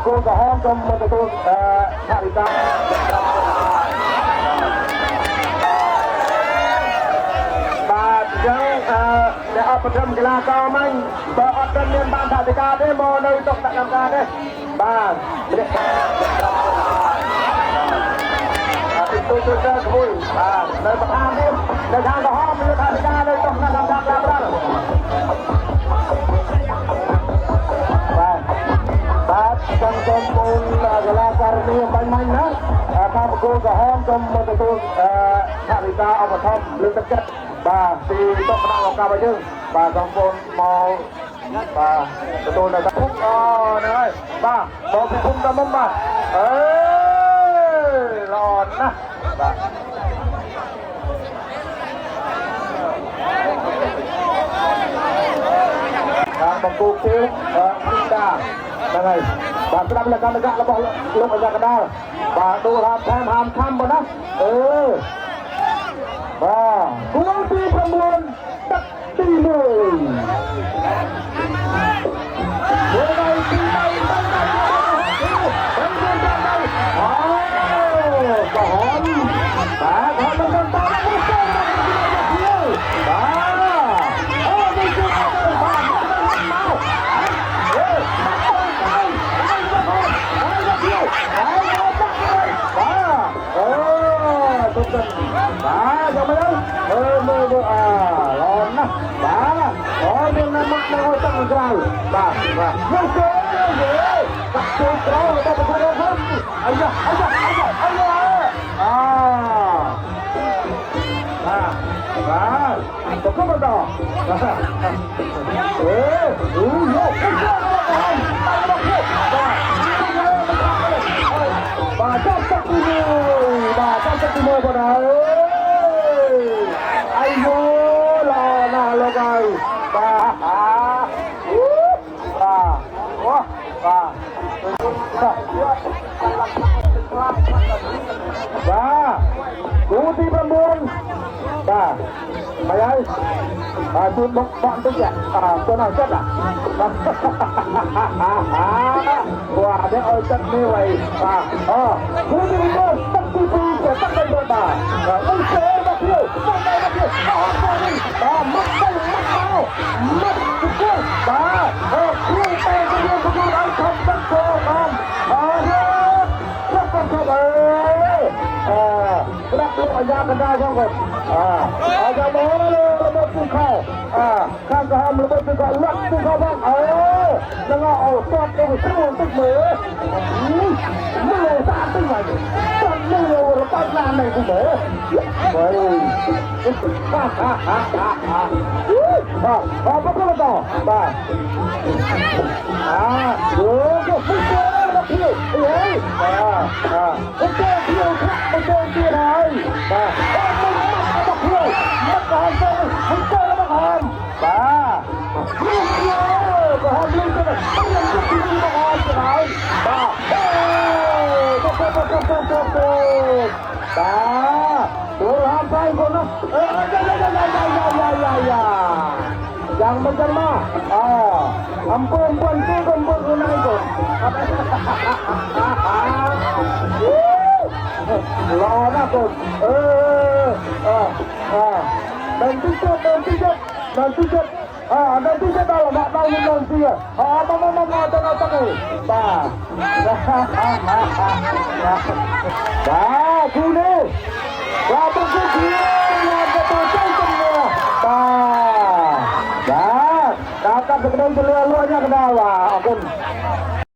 គោលក្រហមខ្ញុំមកទទួលថវិកាបាទចឹងអ្នកអបព្រំកីឡាករមិញបើអត់ទាន់មានបានថវិកាទេមកនៅតុដាក់កម្មការទេបាទទូទៅទៅគួយបាទនៅប្រធាននេះនៅខាងក្រហមមានថវិកានៅតុដាក់កម្មការប្រាំបាទចឹងសូមពូនកីឡាករនេះបាញ់ណាខាងប្រគល់ក្រហមសូមមកទទួលថវិកាឧបត្ថម្ភលើកទឹកចិត្តបាទពីតុគណៈអង្គការរបស់យើងបាទសូមពូនមកបាទទទួលនៅទឹកអូហ្នឹងហើយបាទមកពីគុំតាមបាទអើល្អណាស់បាទខាងបង្គោលគូពីតាហ្នឹងហើយបាទស្ដាប់លក្ខណៈរបស់លោកអាចារ្យកដាលបាទដូរហាមថែមហាមខំបងណាបាទគូទី9ទឹកទី1បាទយកមកមើលល្អណាស់បាទអូមានណាមកនៅទឹកក្រៅបាទយកទៅដាក់ចូលក្រៅដល់ប្រទេសហ្នឹងអាយ៉ាបាទទៅකොមកដល់បាទចាប់ទឹកទី1បាទចាប់ទឹកទី1បងអើយអាយូឡាណាលោកអើយបាទបាទគូទី9បាទបាយហើយជួយបកបន្តិចគាត់ឲ្យចិត្តបាទនេះឲ្យចិត្តនេះវិញបាទគូទី9ទឹកទី2ទឹកទី1បាទអូខេមកទៀតបាទមកទៅមកទៅបាទអូគ្រូតែយើងគូឲ្យខំទឹកគោបានចាប់ទៅស្ដាប់លោកអាយ៉ាកណ្ដាលផងគាត់អាយ៉ាមកលើពីខោខាងក្រហមលើពីខោលាត់ពីខោបងនឹងអោស្ទាត់ទៅស្រួលតិចមើលតាទៅមកស្ទាត់មើលរបស់ណានេះគឺមើលវិញបាទមកទៅដល់បាទយកទៅមកពីអេអូខេទៀតហើយបាទមកពីមកដល់ទៅមកហើយបាទក៏ហមលុយទៅខ្ញុំទៅទីមកហើយបាទទូរហាមไปคนนะyang macam mana ampun bantu kumpul guna itu lona pun dan tiket dalam mak tahu nanti apa ada kune berapa kune betul semua kakak sedang luar-luarnya ke bawah,